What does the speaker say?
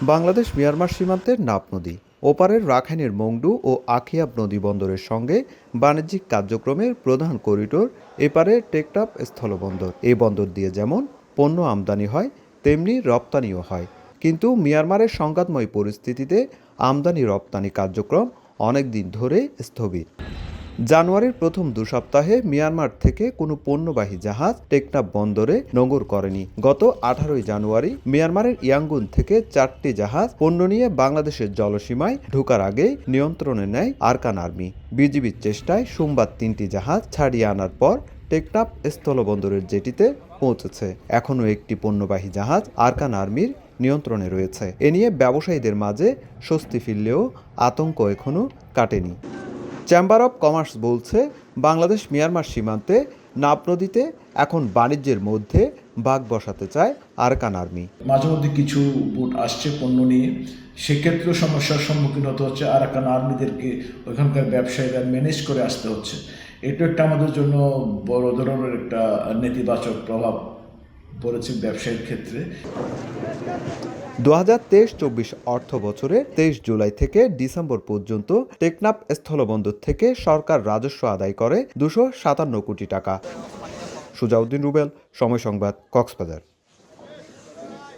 Bangladesh Myanmar সীমান্তের নাফ নদী ওপারের রাখাইনের মংডু ও আখিয়াব নদী বন্দরের সঙ্গে বাণিজ্যিক কার্যক্রমের প্রধান করিডোর এপারে টেকনাফ স্থলবন্দর। এই বন্দর দিয়ে যেমন পণ্য আমদানি হয় তেমনি রপ্তানিও হয়, কিন্তু মিয়ানমারের সংঘাতময় পরিস্থিতিতে আমদানি রপ্তানি কার্যক্রম অনেক দিন ধরে স্থবির। জানুয়ারির প্রথম 2 সপ্তাহে মিয়ানমার থেকে কোনো পণ্যবাহী জাহাজ টেকনাফ বন্দরে নোঙর করেনি। গত 18 জানুয়ারি মিয়ানমারের ইয়াঙ্গুন থেকে 4টি জাহাজ পণ্য নিয়ে বাংলাদেশের জলসীমায় ঢোকার আগে নিয়ন্ত্রণে নেয় আরাকান আর্মি। বিজিবির চেষ্টায় সোমবার 3টি জাহাজ ছাড়িয়ে আনার পর টেকনাফ স্থলবন্দরের জেটিতে পৌঁছেছে। এখনও একটি পণ্যবাহী জাহাজ আরাকান আর্মির নিয়ন্ত্রণে রয়েছে। এ নিয়ে ব্যবসায়ীদের মাঝে স্বস্তি ফিরলেও আতঙ্ক এখনও কাটেনি। চেম্বার অব কমার্স বলছে, বাংলাদেশ মিয়ানমার সীমান্তে নাফ নদীতে এখন বাণিজ্যের মধ্যে ভাগ বসাতে চায় আরাকান আর্মি। মাঝে মধ্যে কিছু বোট আসছে পণ্য নিয়ে, সেক্ষেত্রেও সমস্যার সম্মুখীন হতে হচ্ছে। আরাকান আর্মিদেরকে ওইখানকার ব্যবসায়ীরা ম্যানেজ করে আসতে হচ্ছে। এটা একটা আমাদের জন্য বড় ধরনের একটা নেতিবাচক প্রভাব পড়েছে ব্যবসায়ীর ক্ষেত্রে। 2023-24 অর্থ বছরে 23 জুলাই থেকে ডিসেম্বর পর্যন্ত টেকনাফ স্থলবন্দর থেকে সরকার রাজস্ব আদায় করে 257 কোটি টাকা। সুজাউদ্দিন রুবেল, সময় সংবাদ, কক্সবাজার।